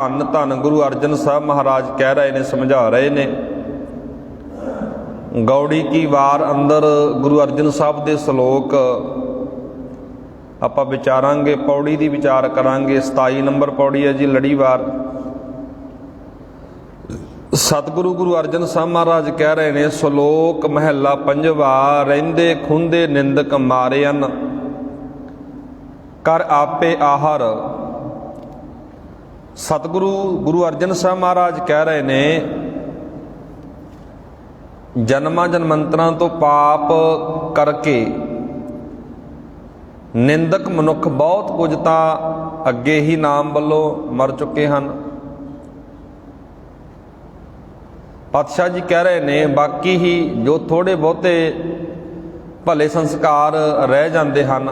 ਧੰਨ ਧੰਨ ਗੁਰੂ ਅਰਜਨ ਸਾਹਿਬ ਮਹਾਰਾਜ ਕਹਿ ਰਹੇ ਨੇ, ਸਮਝਾ ਰਹੇ ਨੇ। ਗੌੜੀ ਕੀ ਵਾਰ ਅੰਦਰ ਗੁਰੂ ਅਰਜਨ ਸਾਹਿਬ ਦੇ ਸ਼ਲੋਕ ਆਪਾਂ ਵਿਚਾਰਾਂਗੇ। ਪੌੜੀ ਦੀ ਵਿਚਾਰ ਕਰਾਂਗੇ। 27 ਨੰਬਰ ਪੌੜੀ ਹੈ ਜੀ, ਲੜੀਵਾਰ। ਸਤਿਗੁਰੂ ਗੁਰੂ ਅਰਜਨ ਸਾਹਿਬ ਮਹਾਰਾਜ ਕਹਿ ਰਹੇ ਨੇ, ਸ਼ਲੋਕ ਮਹੱਲਾ ਪੰਜਵਾ। ਰਹਿੰਦੇ ਖੁੰਦੇ ਨਿੰਦਕ ਮਾਰਿਅਨ, ਕਰ ਆਪੇ ਆਹਰ। ਸਤਿਗੁਰੂ ਗੁਰੂ ਅਰਜਨ ਸਾਹਿਬ ਮਹਾਰਾਜ ਕਹਿ ਰਹੇ ਨੇ, ਜਨਮਾਂ ਜਨਮੰਤਰਾਂ ਤੋਂ ਪਾਪ ਕਰਕੇ ਨਿੰਦਕ ਮਨੁੱਖ ਬਹੁਤ ਕੁਝ ਤਾਂ ਅੱਗੇ ਹੀ ਨਾਮ ਵੱਲੋਂ ਮਰ ਚੁੱਕੇ ਹਨ। ਪਾਤਸ਼ਾਹ ਜੀ ਕਹਿ ਰਹੇ ਨੇ, ਬਾਕੀ ਹੀ ਜੋ ਥੋੜੇ ਬਹੁਤੇ ਭਲੇ ਸੰਸਕਾਰ ਰਹਿ ਜਾਂਦੇ ਹਨ,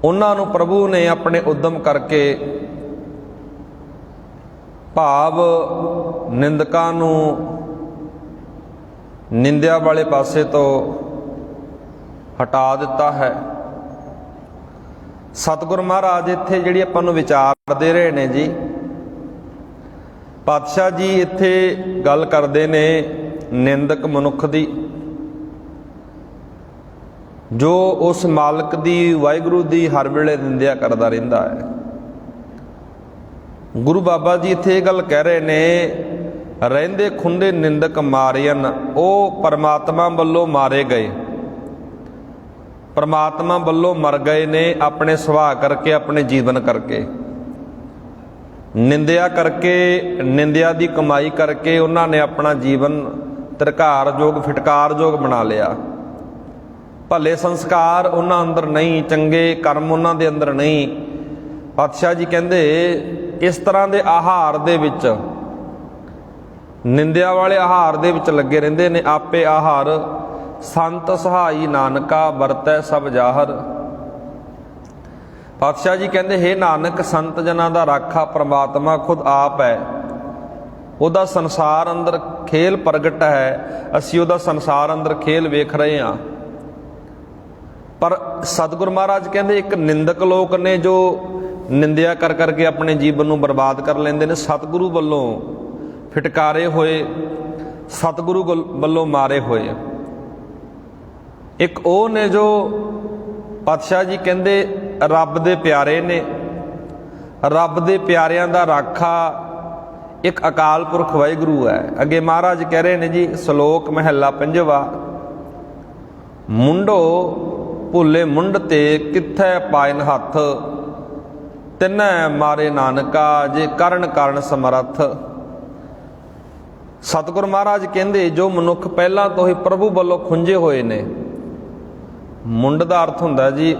ਉਹਨਾਂ ਨੂੰ ਪ੍ਰਭੂ ਨੇ ਆਪਣੇ ਉਦਮ ਕਰਕੇ ਭਾਵ ਨਿੰਦਕਾਂ ਨੂੰ ਨਿੰਦਿਆ ਵਾਲੇ ਪਾਸੇ ਤੋਂ ਹਟਾ ਦਿੱਤਾ ਹੈ। ਸਤਿਗੁਰ ਮਹਾਰਾਜ ਇੱਥੇ ਜਿਹੜੀ ਆਪਾਂ ਨੂੰ ਵਿਚਾਰ ਦੇ ਰਹੇ ਨੇ ਜੀ, ਪਾਤਸ਼ਾਹ ਜੀ ਇੱਥੇ ਗੱਲ ਕਰਦੇ ਨੇ ਨਿੰਦਕ ਮਨੁੱਖ ਦੀ, ਜੋ ਉਸ ਮਾਲਕ ਦੀ, ਵਾਹਿਗੁਰੂ ਦੀ ਹਰ ਵੇਲੇ ਨਿੰਦਿਆ ਕਰਦਾ ਰਹਿੰਦਾ ਹੈ। ਗੁਰੂ ਬਾਬਾ ਜੀ ਇੱਥੇ ਇਹ ਗੱਲ ਕਹਿ ਰਹੇ ਨੇ, ਰਹਿੰਦੇ ਖੁੰਦੇ ਨਿੰਦਕ ਮਾਰਿਅਨ। ਉਹ ਪਰਮਾਤਮਾ ਵੱਲੋਂ ਮਾਰੇ ਗਏ, ਪਰਮਾਤਮਾ ਵੱਲੋਂ ਮਰ ਗਏ ਨੇ ਆਪਣੇ ਸੁਭਾਅ ਕਰਕੇ, ਆਪਣੇ ਜੀਵਨ ਕਰਕੇ, ਨਿੰਦਿਆ ਕਰਕੇ, ਨਿੰਦਿਆ ਦੀ ਕਮਾਈ ਕਰਕੇ ਉਹਨਾਂ ਨੇ ਆਪਣਾ ਜੀਵਨ ਧਿਰਕਾਰਯੋਗ, ਫਿਟਕਾਰਯੋਗ ਬਣਾ ਲਿਆ। ਭਲੇ ਸੰਸਕਾਰ ਉਹਨਾਂ ਅੰਦਰ ਨਹੀਂ, ਚੰਗੇ ਕਰਮ ਉਹਨਾਂ ਦੇ ਅੰਦਰ ਨਹੀਂ। ਪਾਤਸ਼ਾਹ ਜੀ ਕਹਿੰਦੇ, ਇਸ ਤਰ੍ਹਾਂ ਦੇ ਆਹਾਰ ਦੇ ਵਿੱਚ, ਨਿੰਦਿਆ ਵਾਲੇ ਆਹਾਰ ਦੇ ਵਿੱਚ ਲੱਗੇ ਰਹਿੰਦੇ ਨੇ। ਆਪੇ ਆਹਾਰ ਸੰਤ ਸਹਾਈ ਨਾਨਕਾ, ਵਰਤੈ ਸਭ ਜਾਹਰ। ਪਾਤਸ਼ਾਹ ਜੀ ਕਹਿੰਦੇ, ਹੇ ਨਾਨਕ, ਸੰਤ ਜਨਾਂ ਦਾ ਰਾਖਾ ਪ੍ਰਮਾਤਮਾ ਖੁਦ ਆਪ ਹੈ। ਉਹਦਾ ਸੰਸਾਰ ਅੰਦਰ ਖੇਲ ਪ੍ਰਗਟ ਹੈ, ਅਸੀਂ ਉਹਦਾ ਸੰਸਾਰ ਅੰਦਰ ਖੇਲ ਵੇਖ ਰਹੇ ਹਾਂ। ਪਰ ਸਤਿਗੁਰ ਮਹਾਰਾਜ ਕਹਿੰਦੇ, ਇੱਕ ਨਿੰਦਕ ਲੋਕ ਨੇ ਜੋ ਨਿੰਦਿਆ ਕਰ ਕਰਕੇ ਆਪਣੇ ਜੀਵਨ ਨੂੰ ਬਰਬਾਦ ਕਰ ਲੈਂਦੇ ਨੇ। ਸਤਿਗੁਰੂ ਵੱਲੋਂ ਫਿਟਕਾਰੇ ਹੋਏ, ਸਤਿਗੁਰੂ ਵੱਲੋਂ ਮਾਰੇ ਹੋਏ। ਇੱਕ ਉਹ ਨੇ ਜੋ ਪਾਤਸ਼ਾਹ ਜੀ ਕਹਿੰਦੇ ਰੱਬ ਦੇ ਪਿਆਰੇ ਨੇ। ਰੱਬ ਦੇ ਪਿਆਰਿਆਂ ਦਾ ਰਾਖਾ ਇੱਕ ਅਕਾਲ ਪੁਰਖ ਵਾਹਿਗੁਰੂ ਹੈ। ਅੱਗੇ ਮਹਾਰਾਜ ਕਹਿ ਰਹੇ ਨੇ ਜੀ, ਸ਼ਲੋਕ ਮਹੱਲਾ ਪੰਜਵਾ। ਮੁੰਡੋ ਭੁੱਲੇ ਮੁੰਡ ਤੇ, ਕਿੱਥੈ ਪਾਇਨ ਹੱਥ। ਤਿਨੈ ਮਾਰੇ ਨਾਨਕਾ, ਜੇ ਕਰਨ ਕਾਰਨ ਸਮਰੱਥ। ਸਤਿਗੁਰ ਮਹਾਰਾਜ ਕਹਿੰਦੇ, ਜੋ ਮਨੁੱਖ ਪਹਿਲਾਂ ਤੋਂ ਹੀ ਪ੍ਰਭੂ ਵੱਲੋਂ ਖੁੰਝੇ ਹੋਏ ਨੇ। ਮੁੰਡ ਦਾ ਅਰਥ ਹੁੰਦਾ ਜੀ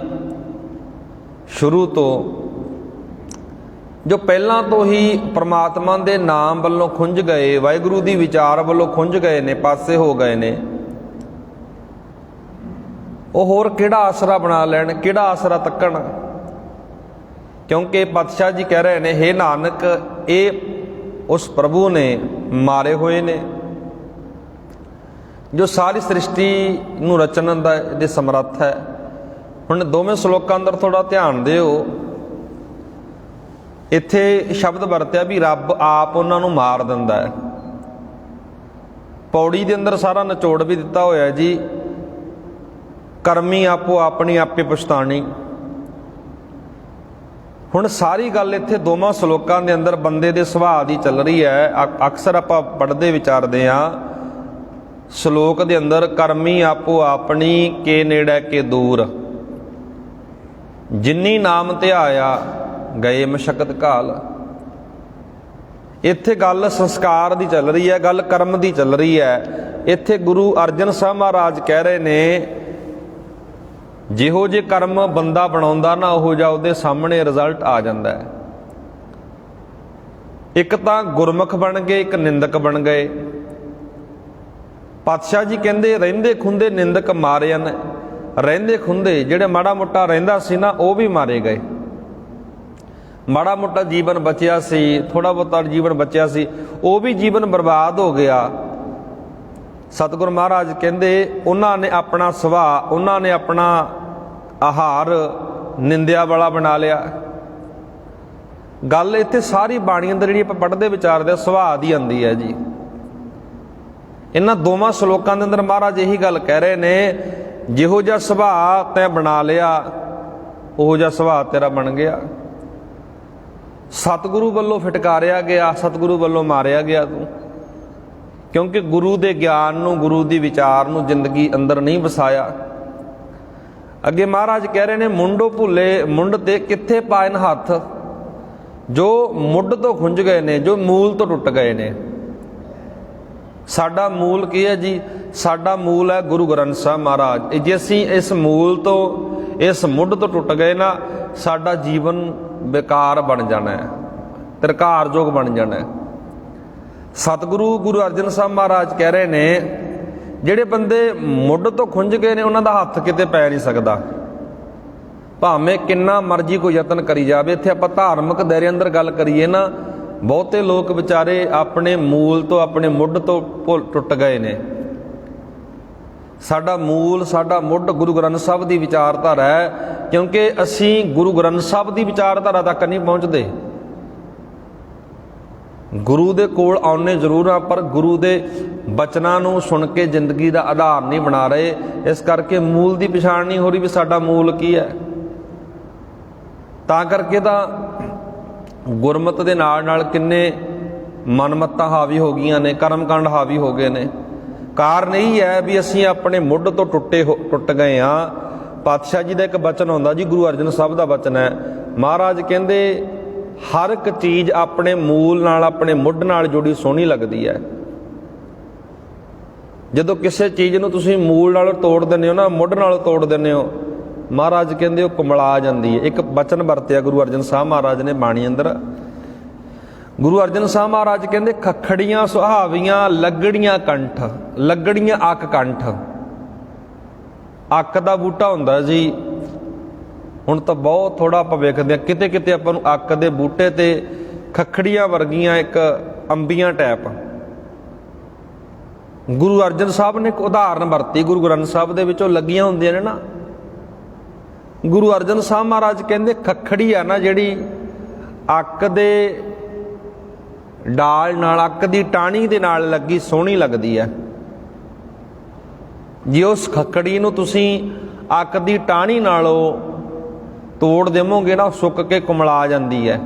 ਸ਼ੁਰੂ ਤੋਂ, ਜੋ ਪਹਿਲਾਂ ਤੋਂ ਹੀ ਪ੍ਰਮਾਤਮਾ ਦੇ ਨਾਮ ਵੱਲੋਂ ਖੁੰਝ ਗਏ, ਵਾਹਿਗੁਰੂ ਦੀ ਵਿਚਾਰ ਵੱਲੋਂ ਖੁੰਝ ਗਏ ਨੇ, ਪਾਸੇ ਹੋ ਗਏ ਨੇ। ਉਹ ਹੋਰ ਕਿਹੜਾ ਆਸਰਾ ਬਣਾ ਲੈਣ, ਕਿਹੜਾ ਆਸਰਾ ਤੱਕਣ? ਕਿਉਂਕਿ ਪਾਤਸ਼ਾਹ ਜੀ ਕਹਿ ਰਹੇ ਨੇ, ਹੇ ਨਾਨਕ, ਇਹ ਉਸ ਪ੍ਰਭੂ ਨੇ ਮਾਰੇ ਹੋਏ ਨੇ ਜੋ ਸਾਰੀ ਸ੍ਰਿਸ਼ਟੀ ਨੂੰ ਰਚਣ ਦੇ ਸਮਰੱਥ ਹੈ। ਹੁਣ ਦੋਵੇਂ ਸ਼ਲੋਕਾਂ ਅੰਦਰ ਥੋੜਾ ਧਿਆਨ ਦਿਓ। ਇੱਥੇ ਸ਼ਬਦ ਵਰਤਿਆ ਵੀ ਰੱਬ ਆਪ ਉਹਨਾਂ ਨੂੰ ਮਾਰ ਦਿੰਦਾ ਹੈ। ਪੌੜੀ ਦੇ ਅੰਦਰ ਸਾਰਾ ਨਿਚੋੜ ਵੀ ਦਿੱਤਾ ਹੋਇਆ ਜੀ, ਕਰਮੀ ਆਪੋ ਆਪਣੀ ਆਪੇ ਪਛਤਾਣੀ। ਹੁਣ ਸਾਰੀ ਗੱਲ ਇੱਥੇ ਦੋਵਾਂ ਸ਼ਲੋਕਾਂ ਦੇ ਅੰਦਰ ਬੰਦੇ ਦੇ ਸੁਭਾਅ ਦੀ ਚੱਲ ਰਹੀ ਹੈ। ਅਕਸਰ ਆਪਾਂ ਪੜ੍ਹਦੇ ਵਿਚਾਰਦੇ ਹਾਂ ਸ਼ਲੋਕ ਦੇ ਅੰਦਰ, ਕਰਮੀ ਆਪੋ ਆਪਣੀ, ਕੇ ਨੇੜੇ ਕੇ ਦੂਰ। ਜਿਨੀ ਨਾਮ ਧਿਆਇਆ, ਗਏ ਮਸ਼ਕਤ ਕਾਲ। ਇੱਥੇ ਗੱਲ ਸੰਸਕਾਰ ਦੀ ਚੱਲ ਰਹੀ ਹੈ, ਗੱਲ ਕਰਮ ਦੀ ਚੱਲ ਰਹੀ ਹੈ। ਇੱਥੇ ਗੁਰੂ ਅਰਜਨ ਸਾਹਿਬ ਮਹਾਰਾਜ ਕਹਿ ਰਹੇ ਨੇ, ਜਿਹੋ ਜੇ ਕਰਮ ਬੰਦਾ ਬਣਾਉਂਦਾ ਨਾ, ਉਹੋ ਜਿਹਾ ਉਹਦੇ ਸਾਹਮਣੇ ਰਿਜ਼ਲਟ ਆ ਜਾਂਦਾ ਹੈ। ਇੱਕ ਤਾਂ ਗੁਰਮੁਖ ਬਣ ਗਏ, ਇੱਕ ਨਿੰਦਕ ਬਣ ਗਏ। ਪਾਤਸ਼ਾਹ ਜੀ ਕਹਿੰਦੇ, ਰਹਿੰਦੇ ਖੁੰਦੇ ਨਿੰਦਕ ਮਾਰੇ ਨੇ। ਰਹਿੰਦੇ ਖੁੰਦੇ, ਜਿਹੜੇ ਮਾੜਾ ਮੋਟਾ ਰਹਿੰਦਾ ਸੀ ਨਾ, ਉਹ ਵੀ ਮਾਰੇ ਗਏ। ਮਾੜਾ ਮੋਟਾ ਜੀਵਨ ਬਚਿਆ ਸੀ, ਥੋੜਾ ਬਹੁਤਾ ਜੀਵਨ ਬਚਿਆ ਸੀ, ਉਹ ਵੀ ਜੀਵਨ ਬਰਬਾਦ ਹੋ ਗਿਆ। ਸਤਿਗੁਰ ਮਹਾਰਾਜ ਕਹਿੰਦੇ, ਉਹਨਾਂ ਨੇ ਆਪਣਾ ਸੁਭਾਅ, ਉਹਨਾਂ ਨੇ ਆਪਣਾ ਆਹਾਰ ਨਿੰਦਿਆ ਵਾਲਾ ਬਣਾ ਲਿਆ। ਗੱਲ ਇੱਥੇ ਸਾਰੀ ਬਾਣੀ ਅੰਦਰ ਜਿਹੜੀ ਆਪਾਂ ਪੜ੍ਹਦੇ ਵਿਚਾਰਦੇ ਆ ਸੁਭਾਅ ਦੀ ਆਉਂਦੀ ਹੈ ਜੀ। ਇਹਨਾਂ ਦੋਵਾਂ ਸ਼ਲੋਕਾਂ ਦੇ ਅੰਦਰ ਮਹਾਰਾਜ ਇਹੀ ਗੱਲ ਕਹਿ ਰਹੇ ਨੇ, ਜਿਹੋ ਜਿਹਾ ਸੁਭਾਅ ਤੈਂ ਬਣਾ ਲਿਆ ਉਹੋ ਜਿਹਾ ਸੁਭਾਅ ਤੇਰਾ ਬਣ ਗਿਆ। ਸਤਿਗੁਰੂ ਵੱਲੋਂ ਫਿਟਕਾਰਿਆ ਗਿਆ, ਸਤਿਗੁਰੂ ਵੱਲੋਂ ਮਾਰਿਆ ਗਿਆ ਤੂੰ, ਕਿਉਂਕਿ ਗੁਰੂ ਦੇ ਗਿਆਨ ਨੂੰ, ਗੁਰੂ ਦੀ ਵਿਚਾਰ ਨੂੰ ਜ਼ਿੰਦਗੀ ਅੰਦਰ ਨਹੀਂ ਵਸਾਇਆ। ਅੱਗੇ ਮਹਾਰਾਜ ਕਹਿ ਰਹੇ ਨੇ, ਮੁੰਡੋ ਭੁੱਲੇ ਮੁੰਡ ਤੇ ਕਿੱਥੇ ਪਾਇਨ ਹੱਥ, ਜੋ ਮੁੱਢ ਤੋਂ ਖੁੰਝ ਗਏ ਨੇ, ਜੋ ਮੂਲ ਤੋਂ ਟੁੱਟ ਗਏ ਨੇ। ਸਾਡਾ ਮੂਲ ਕੀ ਹੈ ਜੀ? ਸਾਡਾ ਮੂਲ ਹੈ ਗੁਰੂ ਗ੍ਰੰਥ ਸਾਹਿਬ ਮਹਾਰਾਜ। ਜੇ ਅਸੀਂ ਇਸ ਮੂਲ ਤੋਂ, ਇਸ ਮੁੱਢ ਤੋਂ ਟੁੱਟ ਗਏ ਨਾ, ਸਾਡਾ ਜੀਵਨ ਬੇਕਾਰ ਬਣ ਜਾਣਾ ਹੈ, ਤਿਰਕਾਰਯੋਗ ਬਣ ਜਾਣਾ ਹੈ। ਸਤਿਗੁਰੂ ਗੁਰੂ ਅਰਜਨ ਸਾਹਿਬ ਮਹਾਰਾਜ ਕਹਿ ਰਹੇ ਨੇ, ਜਿਹੜੇ ਬੰਦੇ ਮੁੱਢ ਤੋਂ ਖੁੰਝ ਗਏ ਨੇ ਉਹਨਾਂ ਦਾ ਹੱਥ ਕਿਤੇ ਪੈ ਨਹੀਂ ਸਕਦਾ, ਭਾਵੇਂ ਕਿੰਨਾ ਮਰਜ਼ੀ ਕੋਈ ਯਤਨ ਕਰੀ ਜਾਵੇ। ਇੱਥੇ ਆਪਾਂ ਧਾਰਮਿਕ ਦਾਇਰੇ ਅੰਦਰ ਗੱਲ ਕਰੀਏ ਨਾ, ਬਹੁਤੇ ਲੋਕ ਵਿਚਾਰੇ ਆਪਣੇ ਮੂਲ ਤੋਂ, ਆਪਣੇ ਮੁੱਢ ਤੋਂ ਟੁੱਟ ਗਏ ਨੇ। ਸਾਡਾ ਮੂਲ, ਸਾਡਾ ਮੁੱਢ ਗੁਰੂ ਗ੍ਰੰਥ ਸਾਹਿਬ ਦੀ ਵਿਚਾਰਧਾਰਾ ਹੈ, ਕਿਉਂਕਿ ਅਸੀਂ ਗੁਰੂ ਗ੍ਰੰਥ ਸਾਹਿਬ ਦੀ ਵਿਚਾਰਧਾਰਾ ਤੱਕ ਨਹੀਂ ਪਹੁੰਚਦੇ। ਗੁਰੂ ਦੇ ਕੋਲ ਆਉਣੇ ਜ਼ਰੂਰ ਆ, ਪਰ ਗੁਰੂ ਦੇ ਬਚਨਾਂ ਨੂੰ ਸੁਣ ਕੇ ਜ਼ਿੰਦਗੀ ਦਾ ਆਧਾਰ ਨਹੀਂ ਬਣਾ ਰਹੇ। ਇਸ ਕਰਕੇ ਮੂਲ ਦੀ ਪਛਾਣ ਨਹੀਂ ਹੋ ਰਹੀ ਵੀ ਸਾਡਾ ਮੂਲ ਕੀ ਹੈ। ਤਾਂ ਕਰਕੇ ਤਾਂ ਗੁਰਮਤਿ ਦੇ ਨਾਲ ਨਾਲ ਕਿੰਨੇ ਮਨਮੱਤਾਂ ਹਾਵੀ ਹੋ ਗਈਆਂ ਨੇ, ਕਰਮਕਾਂਡ ਹਾਵੀ ਹੋ ਗਏ ਨੇ। ਕਾਰਨ ਇਹੀ ਹੈ ਵੀ ਅਸੀਂ ਆਪਣੇ ਮੁੱਢ ਤੋਂ ਟੁੱਟ ਗਏ ਹਾਂ। ਪਾਤਸ਼ਾਹ ਜੀ ਦਾ ਇੱਕ ਬਚਨ ਆਉਂਦਾ ਜੀ, ਗੁਰੂ ਅਰਜਨ ਸਾਹਿਬ ਦਾ ਬਚਨ ਹੈ। ਮਹਾਰਾਜ ਕਹਿੰਦੇ, ਹਰ ਇੱਕ ਚੀਜ਼ ਆਪਣੇ ਮੂਲ ਨਾਲ, ਆਪਣੇ ਮੁੱਢ ਨਾਲ ਜੁੜੀ ਸੋਹਣੀ ਲੱਗਦੀ ਹੈ। ਜਦੋਂ ਕਿਸੇ ਚੀਜ਼ ਨੂੰ ਤੁਸੀਂ ਮੂਲ ਨਾਲ ਤੋੜ ਦਿੰਦੇ ਹੋ ਨਾ, ਮੁੱਢ ਨਾਲ ਤੋੜ ਦਿੰਦੇ ਹੋ, ਮਹਾਰਾਜ ਕਹਿੰਦੇ ਉਹ ਕੁਮਲਾ ਜਾਂਦੀ ਹੈ। ਇੱਕ ਬਚਨ ਵਰਤਿਆ ਗੁਰੂ ਅਰਜਨ ਸਾਹਿਬ ਮਹਾਰਾਜ ਨੇ ਬਾਣੀ ਅੰਦਰ। ਗੁਰੂ ਅਰਜਨ ਸਾਹਿਬ ਮਹਾਰਾਜ ਕਹਿੰਦੇ, ਖੱਖੜੀਆਂ ਸੁਹਾਵੀਆਂ ਲੱਗੜੀਆਂ ਕੰਠ, ਲੱਗੜੀਆਂ ਅੱਕ ਕੰਠ। ਅੱਕ ਦਾ ਬੂਟਾ ਹੁੰਦਾ ਜੀ, ਹੁਣ ਤਾਂ ਬਹੁਤ ਥੋੜਾ ਆਪਾਂ ਵੇਖਦੇ ਹਾਂ, ਕਿਤੇ ਕਿਤੇ ਆਪਾਂ ਨੂੰ ਅੱਕ ਦੇ ਬੂਟੇ ਤੇ ਖੱਖੜੀਆਂ ਵਰਗੀਆਂ ਇੱਕ ਅੰਬੀਆਂ ਟੈਪ। ਗੁਰੂ ਅਰਜਨ ਸਾਹਿਬ ਨੇ ਇੱਕ ਉਦਾਹਰਨ ਵਰਤੀ ਗੁਰੂ ਗ੍ਰੰਥ ਸਾਹਿਬ ਦੇ ਵਿੱਚੋਂ, ਲੱਗੀਆਂ ਹੁੰਦੀਆਂ ਨੇ ਨਾ। ਗੁਰੂ ਅਰਜਨ ਸਾਹਿਬ ਮਹਾਰਾਜ ਕਹਿੰਦੇ, ਖੱਖੜੀ ਆ ਨਾ ਜਿਹੜੀ, ਅੱਕ ਦੇ ਡਾਲ ਨਾਲ, ਅੱਕ ਦੀ ਟਾਹਣੀ ਦੇ ਨਾਲ ਲੱਗੀ ਸੋਹਣੀ ਲੱਗਦੀ ਹੈ। ਜੇ ਉਸ ਖੱਖੜੀ ਨੂੰ ਤੁਸੀਂ ਅੱਕ ਦੀ ਟਾਹਣੀ ਨਾਲੋਂ ਤੋੜ ਦੇਵੋਗੇ ਨਾ, ਸੁੱਕ ਕੇ ਕੁਮਲਾ ਜਾਂਦੀ ਹੈ।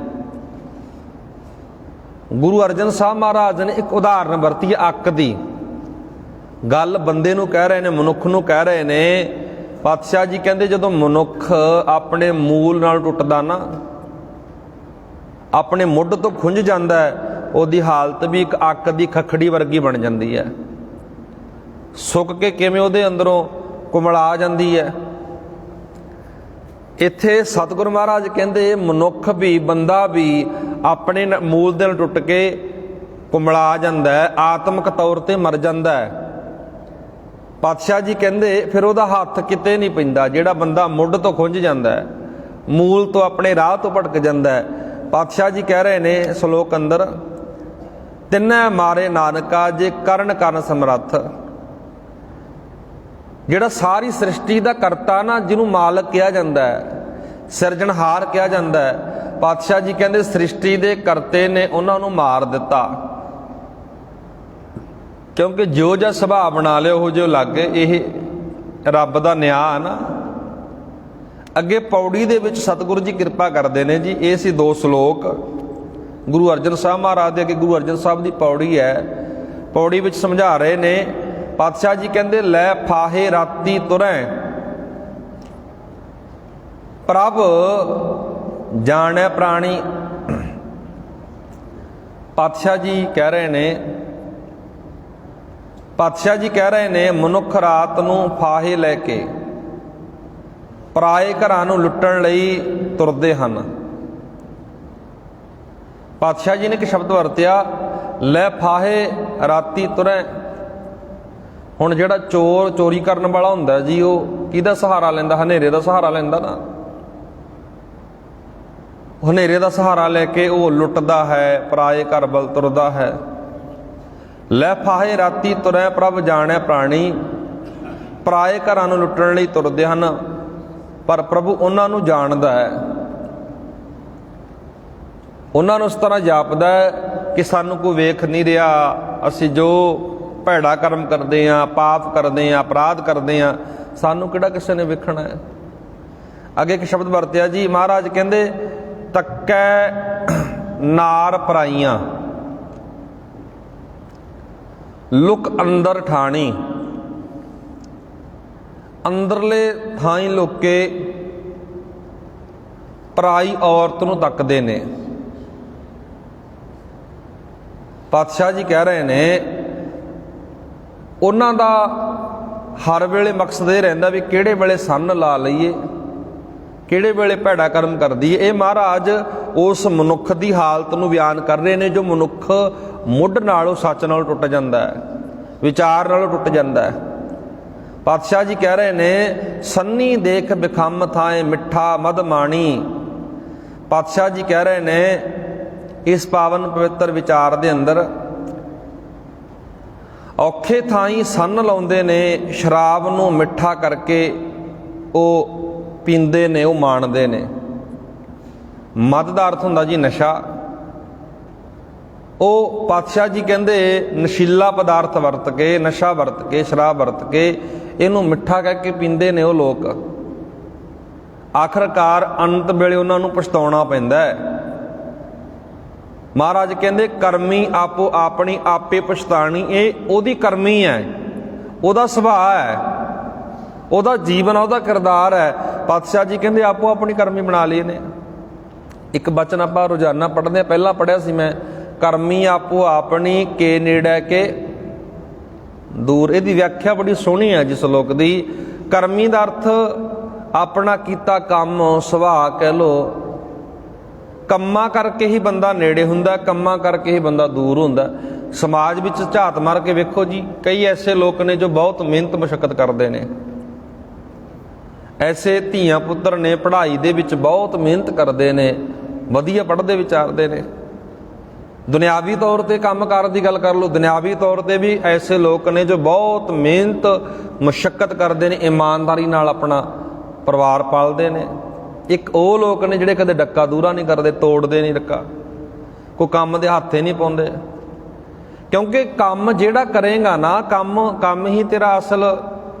ਗੁਰੂ ਅਰਜਨ ਸਾਹਿਬ ਮਹਾਰਾਜ ਨੇ ਇੱਕ ਉਦਾਹਰਨ ਵਰਤੀ ਹੈ ਅੱਕ ਦੀ। ਗੱਲ ਬੰਦੇ ਨੂੰ ਕਹਿ ਰਹੇ ਨੇ, ਮਨੁੱਖ ਨੂੰ ਕਹਿ ਰਹੇ ਨੇ। ਪਾਤਸ਼ਾਹ ਜੀ ਕਹਿੰਦੇ, ਜਦੋਂ ਮਨੁੱਖ ਆਪਣੇ ਮੂਲ ਨਾਲ ਟੁੱਟਦਾ ਨਾ, ਆਪਣੇ ਮੁੱਢ ਤੋਂ ਖੁੰਝ ਜਾਂਦਾ ਹੈ, ਉਹਦੀ ਹਾਲਤ ਵੀ ਇੱਕ ਅੱਕ ਦੀ ਖੱਖੜੀ ਵਰਗੀ ਬਣ ਜਾਂਦੀ ਹੈ। ਸੁੱਕ ਕੇ ਕਿਵੇਂ ਉਹਦੇ ਅੰਦਰੋਂ ਕੁਮਲਾ ਜਾਂਦੀ ਹੈ। ਇੱਥੇ ਸਤਿਗੁਰੂ ਮਹਾਰਾਜ ਕਹਿੰਦੇ, ਮਨੁੱਖ ਵੀ, ਬੰਦਾ ਵੀ ਆਪਣੇ ਮੂਲ ਦੇ ਨਾਲ ਟੁੱਟ ਕੇ ਕੁਮਲਾ ਜਾਂਦਾ ਹੈ, ਆਤਮਿਕ ਤੌਰ ਤੇ ਮਰ ਜਾਂਦਾ ਹੈ। ਪਾਤਸ਼ਾਹ ਜੀ ਕਹਿੰਦੇ, ਫਿਰ ਉਹਦਾ ਹੱਥ ਕਿਤੇ ਨਹੀਂ ਪੈਂਦਾ। ਜਿਹੜਾ ਬੰਦਾ ਮੁੱਢ ਤੋਂ ਖੁੰਝ ਜਾਂਦਾ ਹੈ, ਮੂਲ ਤੋਂ, ਆਪਣੇ ਰਾਹ ਤੋਂ ਭਟਕ ਜਾਂਦਾ ਹੈ। ਪਾਤਸ਼ਾਹ ਜੀ ਕਹਿ ਰਹੇ ਨੇ ਸ਼ਲੋਕ ਅੰਦਰ, ਤਿੰਨੇ ਮਾਰੇ ਨਾਨਕਾ ਜੇ ਕਰਨ ਕਰਨ ਸਮਰੱਥ। ਜਿਹੜਾ ਸਾਰੀ ਸ੍ਰਿਸ਼ਟੀ ਦਾ ਕਰਤਾ ਨਾ, ਜਿਹਨੂੰ ਮਾਲਕ ਕਿਹਾ ਜਾਂਦਾ ਹੈ, ਸਿਰਜਣਹਾਰ ਕਿਹਾ ਜਾਂਦਾ ਹੈ, ਪਾਤਸ਼ਾਹ ਜੀ ਕਹਿੰਦੇ ਸ੍ਰਿਸ਼ਟੀ ਦੇ ਕਰਤੇ ਨੇ ਉਹਨਾਂ ਨੂੰ ਮਾਰ ਦਿੱਤਾ। ਕਿਉਂਕਿ ਜੋ ਜਿਹਾ ਸੁਭਾਅ ਬਣਾ ਲਿਆ ਉਹ ਜੋ ਲੱਗ ਗਏ। ਇਹ ਰੱਬ ਦਾ ਨਿਆਂ ਹੈ ਨਾ। ਅੱਗੇ ਪੌੜੀ ਦੇ ਵਿੱਚ ਸਤਿਗੁਰੂ ਜੀ ਕਿਰਪਾ ਕਰਦੇ ਨੇ ਜੀ। ਇਹ ਸੀ 2 ਸ਼ਲੋਕ ਗੁਰੂ ਅਰਜਨ ਸਾਹਿਬ ਮਹਾਰਾਜ ਦੇ। ਅੱਗੇ ਗੁਰੂ ਅਰਜਨ ਸਾਹਿਬ ਦੀ ਪੌੜੀ ਹੈ। ਪੌੜੀ ਵਿੱਚ ਸਮਝਾ ਰਹੇ ਨੇ, ਪਾਤਸ਼ਾਹ ਜੀ ਕਹਿੰਦੇ, ਲੈ ਫਾਹੇ ਰਾਤੀ ਤੁਰੈ ਪ੍ਰਭ ਜਾਣੈ ਪ੍ਰਾਣੀ। ਪਾਤਸ਼ਾਹ ਜੀ ਕਹਿ ਰਹੇ ਨੇ, ਪਾਤਸ਼ਾਹ ਜੀ ਕਹਿ ਰਹੇ ਨੇ, ਮਨੁੱਖ ਰਾਤ ਨੂੰ ਫਾਹੇ ਲੈ ਕੇ ਪਰਾਏ ਘਰਾਂ ਨੂੰ ਲੁੱਟਣ ਲਈ ਤੁਰਦੇ ਹਨ। ਪਾਤਸ਼ਾਹ ਜੀ ਨੇ ਇੱਕ ਸ਼ਬਦ ਵਰਤਿਆ, ਲੈ ਫਾਹੇ ਰਾਤੀ ਤੁਰੈ। ਹੁਣ ਜਿਹੜਾ ਚੋਰ ਚੋਰੀ ਕਰਨ ਵਾਲਾ ਹੁੰਦਾ ਜੀ, ਉਹ ਕਿਹਦਾ ਸਹਾਰਾ ਲੈਂਦਾ? ਹਨੇਰੇ ਦਾ ਸਹਾਰਾ ਲੈਂਦਾ ਨਾ। ਹਨੇਰੇ ਦਾ ਸਹਾਰਾ ਲੈ ਕੇ ਉਹ ਲੁੱਟਦਾ ਹੈ, ਪਰਾਏ ਘਰ ਵੱਲ ਤੁਰਦਾ ਹੈ। ਲੈ ਫਾਹੇ ਰਾਤੀ ਤੁਰੈ ਪ੍ਰਭ ਜਾਣੈ ਪ੍ਰਾਣੀ। ਪਰਾਏ ਘਰਾਂ ਨੂੰ ਲੁੱਟਣ ਲਈ ਤੁਰਦੇ ਹਨ, ਪਰ ਪ੍ਰਭੂ ਉਹਨਾਂ ਨੂੰ ਜਾਣਦਾ ਹੈ। ਉਹਨਾਂ ਨੂੰ ਇਸ ਤਰ੍ਹਾਂ ਜਾਪਦਾ ਕਿ ਸਾਨੂੰ ਕੋਈ ਵੇਖ ਨਹੀਂ ਰਿਹਾ, ਅਸੀਂ ਜੋ ਭੈੜਾ ਕਰਮ ਕਰਦੇ ਹਾਂ, ਪਾਪ ਕਰਦੇ ਹਾਂ, ਅਪਰਾਧ ਕਰਦੇ ਹਾਂ, ਸਾਨੂੰ ਕਿਹੜਾ ਕਿਸੇ ਨੇ ਵੇਖਣਾ ਹੈ। ਅੱਗੇ ਇੱਕ ਸ਼ਬਦ ਵਰਤਿਆ ਜੀ, ਮਹਾਰਾਜ ਕਹਿੰਦੇ ਤੱਕੈ ਨਾਰ ਪਰਾਈਆਂ ਲੁਕ ਅੰਦਰ ਠਾਣੀ। ਅੰਦਰਲੇ ਥਾਈਂ ਲੁਕ ਕੇ ਪਰਾਈ ਔਰਤ ਨੂੰ ਤੱਕਦੇ ਨੇ। ਪਾਤਸ਼ਾਹ ਜੀ ਕਹਿ ਰਹੇ ਨੇ ਉਹਨਾਂ ਦਾ ਹਰ ਵੇਲੇ ਮਕਸਦ ਇਹ ਰਹਿੰਦਾ ਵੀ ਕਿਹੜੇ ਵੇਲੇ ਸੰਨ ਲਾ ਲਈਏ, ਕਿਹੜੇ ਵੇਲੇ ਭੈੜਾ ਕਰਮ ਕਰ ਦਈਏ। ਇਹ ਮਹਾਰਾਜ ਉਸ ਮਨੁੱਖ ਦੀ ਹਾਲਤ ਨੂੰ ਬਿਆਨ ਕਰ ਰਹੇ ਨੇ ਜੋ ਮਨੁੱਖ ਮੁੱਢ ਨਾਲੋਂ ਸੱਚ ਨਾਲ ਟੁੱਟ ਜਾਂਦਾ ਹੈ, ਵਿਚਾਰ ਨਾਲੋਂ ਟੁੱਟ ਜਾਂਦਾ ਹੈ। ਪਾਤਸ਼ਾਹ ਜੀ ਕਹਿ ਰਹੇ ਨੇ ਸੰਨੀ ਦੇਖ ਬਿਖੰਮ ਥਾਏ ਮਿੱਠਾ ਮਦ ਮਾਣੀ। ਪਾਤਸ਼ਾਹ ਜੀ ਕਹਿ ਰਹੇ ਨੇ ਇਸ ਪਾਵਨ ਪਵਿੱਤਰ ਵਿਚਾਰ ਦੇ ਅੰਦਰ ਔਖੇ ਥਾਈਂ ਸੰਨ ਲਾਉਂਦੇ ਨੇ, ਸ਼ਰਾਬ ਨੂੰ ਮਿੱਠਾ ਕਰਕੇ ਉਹ ਪੀਂਦੇ ਨੇ, ਉਹ ਮਾਣਦੇ ਨੇ। ਮਦ ਦਾ ਅਰਥ ਹੁੰਦਾ ਜੀ ਨਸ਼ਾ। ਉਹ ਪਾਤਸ਼ਾਹ ਜੀ ਕਹਿੰਦੇ ਨਸ਼ੀਲਾ ਪਦਾਰਥ ਵਰਤ ਕੇ, ਨਸ਼ਾ ਵਰਤ ਕੇ, ਸ਼ਰਾਬ ਵਰਤ ਕੇ ਇਹਨੂੰ ਮਿੱਠਾ ਕਹਿ ਕੇ ਪੀਂਦੇ ਨੇ ਉਹ ਲੋਕ। ਆਖਰਕਾਰ ਅੰਤ ਵੇਲੇ ਉਹਨਾਂ ਨੂੰ ਪਛਤਾਉਣਾ ਪੈਂਦਾ ਹੈ। ਮਹਾਰਾਜ ਕਹਿੰਦੇ ਕਰਮੀ ਆਪੋ ਆਪਣੀ ਆਪੇ ਪਛਤਾਣੀ। ਇਹ ਉਹਦੀ ਕਰਮੀ ਹੈ, ਉਹਦਾ ਸੁਭਾਅ ਹੈ, ਉਹਦਾ ਜੀਵਨ, ਉਹਦਾ ਕਿਰਦਾਰ ਹੈ। ਪਾਤਸ਼ਾਹ ਜੀ ਕਹਿੰਦੇ ਆਪੋ ਆਪਣੀ ਕਰਮੀ ਬਣਾ ਲਏ ਨੇ। ਇੱਕ ਬਚਨ ਆਪਾਂ ਰੋਜ਼ਾਨਾ ਪੜ੍ਹਦੇ ਹਾਂ, ਪਹਿਲਾਂ ਪੜ੍ਹਿਆ ਸੀ ਮੈਂ, ਕਰਮੀ ਆਪੋ ਆਪਣੀ ਕੇ ਨੇੜੇ ਕੇ ਦੂਰ। ਇਹਦੀ ਵਿਆਖਿਆ ਬੜੀ ਸੋਹਣੀ ਹੈ ਜਿਸ ਸ਼ਲੋਕ ਦੀ। ਕਰਮੀ ਦਾ ਅਰਥ ਆਪਣਾ ਕੀਤਾ ਕੰਮ, ਸੁਭਾਅ ਕਹਿ ਲਓ। ਕੰਮਾਂ ਕਰਕੇ ਹੀ ਬੰਦਾ ਨੇੜੇ ਹੁੰਦਾ, ਕੰਮਾਂ ਕਰਕੇ ਹੀ ਬੰਦਾ ਦੂਰ ਹੁੰਦਾ। ਸਮਾਜ ਵਿੱਚ ਝਾਤ ਮਾਰ ਕੇ ਵੇਖੋ ਜੀ, ਕਈ ਐਸੇ ਲੋਕ ਨੇ ਜੋ ਬਹੁਤ ਮਿਹਨਤ ਮੁਸ਼ੱਕਤ ਕਰਦੇ ਨੇ। ਐਸੇ ਧੀਆਂ ਪੁੱਤਰ ਨੇ ਪੜ੍ਹਾਈ ਦੇ ਵਿੱਚ ਬਹੁਤ ਮਿਹਨਤ ਕਰਦੇ ਨੇ, ਵਧੀਆ ਪੜ੍ਹਦੇ ਵਿਚਾਰਦੇ ਨੇ। ਦੁਨਿਆਵੀ ਤੌਰ 'ਤੇ ਕੰਮਕਾਰ ਦੀ ਗੱਲ ਕਰ ਲਓ, ਦੁਨਿਆਵੀ ਤੌਰ 'ਤੇ ਵੀ ਐਸੇ ਲੋਕ ਨੇ ਜੋ ਬਹੁਤ ਮਿਹਨਤ ਮੁਸ਼ੱਕਤ ਕਰਦੇ ਨੇ, ਇਮਾਨਦਾਰੀ ਨਾਲ ਆਪਣਾ ਪਰਿਵਾਰ ਪਾਲਦੇ ਨੇ। ਇੱਕ ਉਹ ਲੋਕ ਨੇ ਜਿਹੜੇ ਕਦੇ ਡੱਕਾ ਦੂਰਾ ਨਹੀਂ ਕਰਦੇ, ਤੋੜਦੇ ਨਹੀਂ ਡੱਕਾ, ਕੋਈ ਕੰਮ ਦੇ ਹੱਥੇ ਨਹੀਂ ਪਾਉਂਦੇ। ਕਿਉਂਕਿ ਕੰਮ ਜਿਹੜਾ ਕਰੇਗਾ ਨਾ, ਕੰਮ ਹੀ ਤੇਰਾ ਅਸਲ,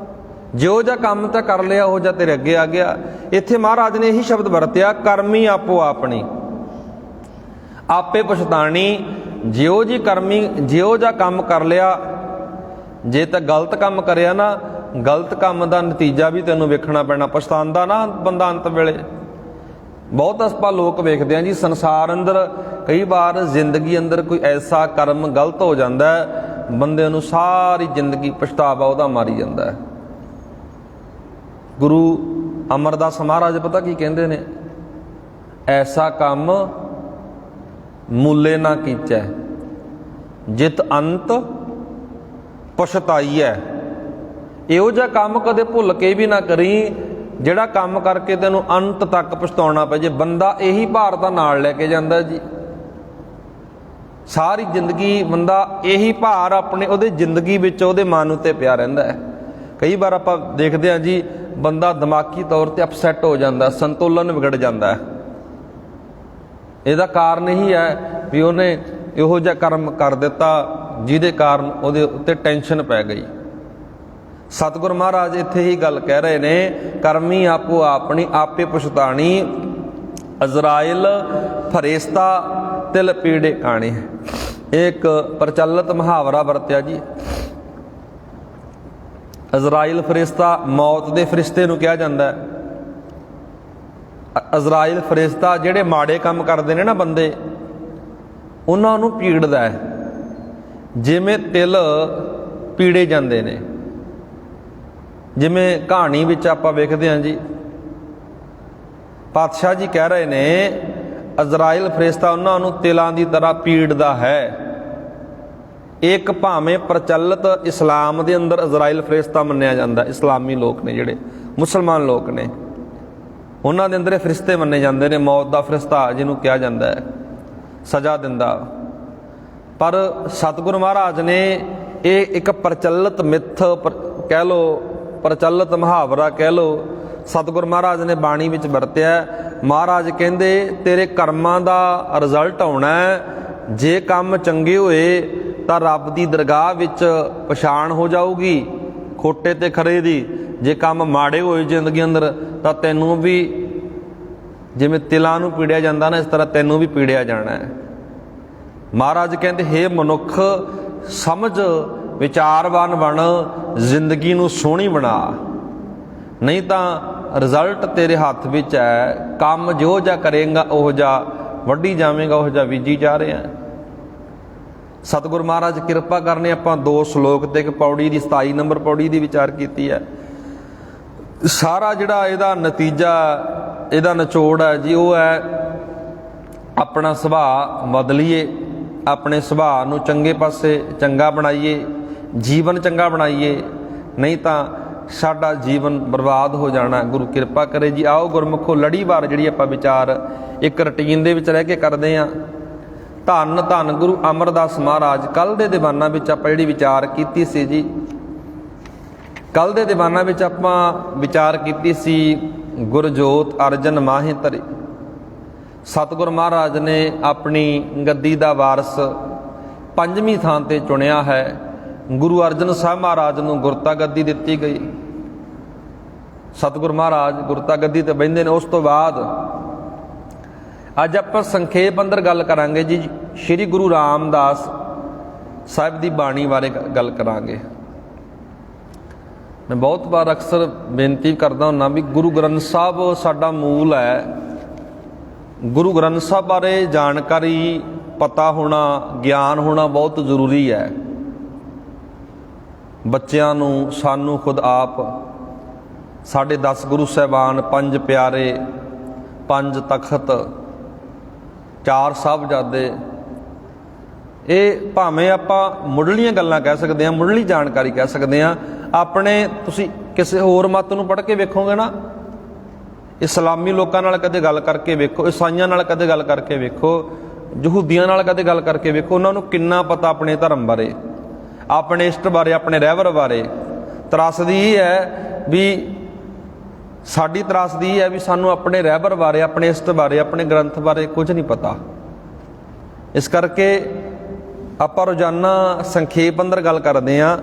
ਜੋ ਜਿਹਾ ਕੰਮ ਤਾਂ ਕਰ ਲਿਆ ਉਹ ਜਿਹਾ ਤੇਰੇ ਅੱਗੇ ਆ ਗਿਆ। ਇੱਥੇ ਮਹਾਰਾਜ ਨੇ ਇਹੀ ਸ਼ਬਦ ਵਰਤਿਆ, ਕਰਮੀ ਆਪੋ ਆਪਣੀ ਆਪੇ ਪਛਤਾਣੀ। ਜਿਉ ਜੀ ਕਰਮੀ, ਜਿਉ ਜਿਹਾ ਕੰਮ ਕਰ ਲਿਆ। ਜੇ ਤਾਂ ਗਲਤ ਕੰਮ ਕਰਿਆ ਨਾ, ਗਲਤ ਕੰਮ ਦਾ ਨਤੀਜਾ ਵੀ ਤੈਨੂੰ ਵੇਖਣਾ ਪੈਣਾ। ਪਛਤਾਉਂਦਾ ਨਾ ਬੰਦਾ ਅੰਤ ਵੇਲੇ। ਬਹੁਤ ਆਪਾਂ ਲੋਕ ਵੇਖਦੇ ਹਾਂ ਜੀ ਸੰਸਾਰ ਅੰਦਰ, ਕਈ ਵਾਰ ਜ਼ਿੰਦਗੀ ਅੰਦਰ ਕੋਈ ਐਸਾ ਕਰਮ ਗਲਤ ਹੋ ਜਾਂਦਾ ਹੈ, ਬੰਦੇ ਨੂੰ ਸਾਰੀ ਜ਼ਿੰਦਗੀ ਪਛਤਾਵਾ ਉਹਦਾ ਮਾਰੀ ਜਾਂਦਾ ਹੈ। ਗੁਰੂ ਅਮਰਦਾਸ ਮਹਾਰਾਜ ਪਤਾ ਕੀ ਕਹਿੰਦੇ ਨੇ, ਐਸਾ ਕੰਮ ਮੁੱਲੇ ਨਾ ਕੀਚੈ ਜਿਤ ਅੰਤ ਪਛਤਾਈਐ। ਇਹੋ ਜਿਹਾ ਕੰਮ ਕਦੇ ਭੁੱਲ ਕੇ ਵੀ ਨਾ ਕਰੀ ਜਿਹੜਾ ਕੰਮ ਕਰਕੇ ਤੈਨੂੰ ਅੰਤ ਤੱਕ ਪਛਤਾਉਣਾ ਪੈ ਜੇ। ਬੰਦਾ ਇਹੀ ਭਾਰ ਤਾਂ ਨਾਲ ਲੈ ਕੇ ਜਾਂਦਾ ਜੀ, ਸਾਰੀ ਜ਼ਿੰਦਗੀ ਬੰਦਾ ਇਹੀ ਭਾਰ ਆਪਣੇ ਉਹਦੇ ਜ਼ਿੰਦਗੀ ਵਿੱਚ ਉਹਦੇ ਮਨ ਉੱਤੇ ਪਿਆ ਰਹਿੰਦਾ ਹੈ। ਕਈ ਵਾਰ ਆਪਾਂ ਦੇਖਦੇ ਹਾਂ ਜੀ ਬੰਦਾ ਦਿਮਾਗੀ ਤੌਰ 'ਤੇ ਅਪਸੈਟ ਹੋ ਜਾਂਦਾ, ਸੰਤੁਲਨ ਵਿਗੜ ਜਾਂਦਾ ਹੈ। ਇਹਦਾ ਕਾਰਨ ਇਹੀ ਹੈ ਵੀ ਉਹਨੇ ਇਹੋ ਜਿਹਾ ਕਰਮ ਕਰ ਦਿੱਤਾ ਜਿਹਦੇ ਕਾਰਨ ਉਹਦੇ ਉੱਤੇ ਟੈਨਸ਼ਨ ਪੈ ਗਈ। ਸਤਿਗੁਰ ਮਹਾਰਾਜ ਇੱਥੇ ਹੀ ਗੱਲ ਕਹਿ ਰਹੇ ਨੇ, ਕਰਮੀ ਆਪੋ ਆਪਣੀ ਆਪੇ ਪਛਤਾਣੀ। ਅਜ਼ਰਾਇਲ ਫਰੇਸ਼ਤਾ ਤਿਲ ਪੀੜੇ ਕਾਣੇ। ਇੱਕ ਪ੍ਰਚਲਿਤ ਮੁਹਾਵਰਾ ਵਰਤਿਆ ਜੀ। ਅਜ਼ਰਾਇਲ ਫਰਿਸ਼ਤਾ ਮੌਤ ਦੇ ਫਰਿਸ਼ਤੇ ਨੂੰ ਕਿਹਾ ਜਾਂਦਾ ਹੈ। ਅਜ਼ਰਾਇਲ ਫਰਿਸ਼ਤਾ ਜਿਹੜੇ ਮਾੜੇ ਕੰਮ ਕਰਦੇ ਨੇ ਨਾ ਬੰਦੇ, ਉਹਨਾਂ ਨੂੰ ਪੀੜਦਾ ਹੈ ਜਿਵੇਂ ਤਿਲ ਪੀੜੇ ਜਾਂਦੇ ਨੇ। ਜਿਵੇਂ ਕਹਾਣੀ ਵਿੱਚ ਆਪਾਂ ਵੇਖਦੇ ਹਾਂ ਜੀ, ਪਾਤਸ਼ਾਹ ਜੀ ਕਹਿ ਰਹੇ ਨੇ ਅਜ਼ਰਾਇਲ ਫਰਿਸ਼ਤਾ ਉਹਨਾਂ ਨੂੰ ਤਿਲਾਂ ਦੀ ਤਰ੍ਹਾਂ ਪੀੜਦਾ ਹੈ। ਇੱਕ ਭਾਵੇਂ ਪ੍ਰਚਲਿਤ ਇਸਲਾਮ ਦੇ ਅੰਦਰ ਅਜ਼ਰਾਇਲ ਫਰਿਸ਼ਤਾ ਮੰਨਿਆ ਜਾਂਦਾ। ਇਸਲਾਮੀ ਲੋਕ ਨੇ ਜਿਹੜੇ ਮੁਸਲਮਾਨ ਲੋਕ ਨੇ, ਉਹਨਾਂ ਦੇ ਅੰਦਰ ਇਹ ਫਰਿਸ਼ਤੇ ਮੰਨੇ ਜਾਂਦੇ ਨੇ। ਮੌਤ ਦਾ ਫਰਿਸ਼ਤਾ ਜਿਹਨੂੰ ਕਿਹਾ ਜਾਂਦਾ ਹੈ, ਸਜ਼ਾ ਦਿੰਦਾ। ਪਰ ਸਤਿਗੁਰੂ ਮਹਾਰਾਜ ਨੇ ਇਹ ਇੱਕ ਪ੍ਰਚਲਿਤ ਮਿੱਥ ਕਹਿ ਲਓ, ਪ੍ਰਚਲਿਤ ਮੁਹਾਵਰਾ ਕਹਿ ਲਓ, ਸਤਿਗੁਰ ਮਹਾਰਾਜ ਨੇ ਬਾਣੀ ਵਿੱਚ ਵਰਤਿਆ। ਮਹਾਰਾਜ ਕਹਿੰਦੇ ਤੇਰੇ ਕਰਮਾਂ ਦਾ ਰਿਜ਼ਲਟ ਆਉਣਾ ਹੈ। ਜੇ ਕੰਮ ਚੰਗੇ ਹੋਏ ਤਾਂ ਰੱਬ ਦੀ ਦਰਗਾਹ ਵਿੱਚ ਪਛਾਣ ਹੋ ਜਾਊਗੀ ਖੋਟੇ ਤੇ ਖਰੇ ਦੀ। ਜੇ ਕੰਮ ਮਾੜੇ ਹੋਏ ਜ਼ਿੰਦਗੀ ਅੰਦਰ ਤਾਂ ਤੈਨੂੰ ਵੀ ਜਿਵੇਂ ਤਿਲਾਂ ਨੂੰ ਪੀੜਿਆ ਜਾਂਦਾ ਨਾ, ਇਸ ਤਰ੍ਹਾਂ ਤੈਨੂੰ ਵੀ ਪੀੜਿਆ ਜਾਣਾ ਹੈ। ਮਹਾਰਾਜ ਕਹਿੰਦੇ ਹੇ ਮਨੁੱਖ ਸਮਝ ਵਿਚਾਰਵਾਨ ਬਣ, ਜ਼ਿੰਦਗੀ ਨੂੰ ਸੋਹਣੀ ਬਣਾ, ਨਹੀਂ ਤਾਂ ਰਿਜ਼ਲਟ ਤੇਰੇ ਹੱਥ ਵਿੱਚ ਹੈ। ਕੰਮ ਜੋ ਜਿਹਾ ਕਰੇਗਾ ਉਹ ਜਿਹਾ ਵੱਢੀ ਜਾਵੇਂਗਾ, ਉਹ ਜਿਹਾ ਬੀਜੀ ਜਾ ਰਿਹਾ। ਸਤਿਗੁਰ ਮਹਾਰਾਜ ਕਿਰਪਾ ਕਰਨੇ ਆਪਾਂ 2 ਸ਼ਲੋਕ ਤੇ ਇੱਕ ਪੌੜੀ ਦੀ 27 ਨੰਬਰ ਪੌੜੀ ਦੀ ਵਿਚਾਰ ਕੀਤੀ ਹੈ। ਸਾਰਾ ਜਿਹੜਾ ਇਹਦਾ ਨਤੀਜਾ, ਇਹਦਾ ਨਿਚੋੜ ਹੈ ਜੀ, ਉਹ ਹੈ ਆਪਣਾ ਸੁਭਾਅ ਬਦਲੀਏ, ਆਪਣੇ ਸੁਭਾਅ ਨੂੰ ਚੰਗੇ ਪਾਸੇ ਚੰਗਾ ਬਣਾਈਏ, ਜੀਵਨ ਚੰਗਾ ਬਣਾਈਏ, ਨਹੀਂ ਤਾਂ ਸਾਡਾ ਜੀਵਨ ਬਰਬਾਦ ਹੋ ਜਾਣਾ। ਗੁਰੂ ਕਿਰਪਾ ਕਰੇ ਜੀ। ਆਓ ਗੁਰਮੁਖੋ ਲੜੀਵਾਰ ਜਿਹੜੀ ਆਪਾਂ ਵਿਚਾਰ ਇੱਕ ਰੁਟੀਨ ਦੇ ਵਿੱਚ ਰਹਿ ਕੇ ਕਰਦੇ ਹਾਂ। ਧੰਨ ਧੰਨ ਗੁਰੂ ਅਮਰਦਾਸ ਮਹਾਰਾਜ। ਕੱਲ੍ਹ ਦੇ ਦੀਵਾਨਾਂ ਵਿੱਚ ਆਪਾਂ ਜਿਹੜੀ ਵਿਚਾਰ ਕੀਤੀ ਸੀ ਜੀ, ਕੱਲ੍ਹ ਦੇ ਦੀਵਾਨਾਂ ਵਿੱਚ ਆਪਾਂ ਵਿਚਾਰ ਕੀਤੀ ਸੀ ਗੁਰਜੋਤ ਅਰਜਨ ਮਾਹੇ ਧਰੇ। ਸਤਿਗੁਰ ਮਹਾਰਾਜ ਨੇ ਆਪਣੀ ਗੱਦੀ ਦਾ ਵਾਰਸ 5ਵੀਂ ਥਾਂ ਤੇ ਚੁਣਿਆ ਹੈ। ਗੁਰੂ ਅਰਜਨ ਸਾਹਿਬ ਮਹਾਰਾਜ ਨੂੰ ਗੁਰਤਾ ਗੱਦੀ ਦਿੱਤੀ ਗਈ। ਸਤਿਗੁਰ ਮਹਾਰਾਜ ਗੁਰਤਾ ਗੱਦੀ ਤੇ ਬਹਿੰਦੇ ਨੇ। ਉਸ ਤੋਂ ਬਾਅਦ ਅੱਜ ਆਪਾਂ ਸੰਖੇਪ ਅੰਦਰ ਗੱਲ ਕਰਾਂਗੇ ਜੀ, ਸ਼੍ਰੀ ਗੁਰੂ ਰਾਮਦਾਸ ਸਾਹਿਬ ਦੀ ਬਾਣੀ ਬਾਰੇ ਗੱਲ ਕਰਾਂਗੇ। ਮੈਂ ਬਹੁਤ ਵਾਰ ਅਕਸਰ ਬੇਨਤੀ ਕਰਦਾ ਹੁੰਦਾ ਵੀ ਗੁਰੂ ਗ੍ਰੰਥ ਸਾਹਿਬ ਸਾਡਾ ਮੂਲ ਹੈ। ਗੁਰੂ ਗ੍ਰੰਥ ਸਾਹਿਬ ਬਾਰੇ ਜਾਣਕਾਰੀ ਪਤਾ ਹੋਣਾ, ਗਿਆਨ ਹੋਣਾ ਬਹੁਤ ਜ਼ਰੂਰੀ ਹੈ। ਬੱਚਿਆਂ ਨੂੰ, ਸਾਨੂੰ ਖੁਦ ਆਪ, ਸਾਡੇ 10 ਗੁਰੂ ਸਾਹਿਬਾਨ, 5 ਪਿਆਰੇ, 5 ਤਖਤ, 4 ਸਾਹਿਬਜ਼ਾਦੇ, ਇਹ ਭਾਵੇਂ ਆਪਾਂ ਮੁੱਢਲੀਆਂ ਗੱਲਾਂ ਕਹਿ ਸਕਦੇ ਹਾਂ, ਮੁੱਢਲੀ ਜਾਣਕਾਰੀ ਕਹਿ ਸਕਦੇ ਹਾਂ। ਆਪਣੇ ਤੁਸੀਂ ਕਿਸੇ ਹੋਰ ਮੱਤ ਨੂੰ ਪੜ੍ਹ ਕੇ ਵੇਖੋਗੇ ਨਾ, ਇਸਲਾਮੀ ਲੋਕਾਂ ਨਾਲ ਕਦੇ ਗੱਲ ਕਰਕੇ ਵੇਖੋ, ਈਸਾਈਆਂ ਨਾਲ ਕਦੇ ਗੱਲ ਕਰਕੇ ਵੇਖੋ, ਯਹੂਦੀਆਂ ਨਾਲ ਕਦੇ ਗੱਲ ਕਰਕੇ ਵੇਖੋ, ਉਹਨਾਂ ਨੂੰ ਕਿੰਨਾ ਪਤਾ ਆਪਣੇ ਧਰਮ ਬਾਰੇ, ਆਪਣੇ ਇਸ਼ਟ ਬਾਰੇ, ਆਪਣੇ ਰਹਿਬਰ ਬਾਰੇ। ਤਰਾਸਦੀ ਇਹ ਹੈ ਵੀ ਸਾਡੀ ਤਰਾਸਦੀ ਇਹ ਹੈ ਵੀ ਸਾਨੂੰ ਆਪਣੇ ਰਹਿਬਰ ਬਾਰੇ, ਆਪਣੇ ਇਸ਼ਟ ਬਾਰੇ, ਆਪਣੇ ਗ੍ਰੰਥ ਬਾਰੇ ਕੁਝ ਨਹੀਂ ਪਤਾ। ਇਸ ਕਰਕੇ ਆਪਾਂ ਰੋਜ਼ਾਨਾ ਸੰਖੇਪ ਅੰਦਰ ਗੱਲ ਕਰਦੇ ਹਾਂ।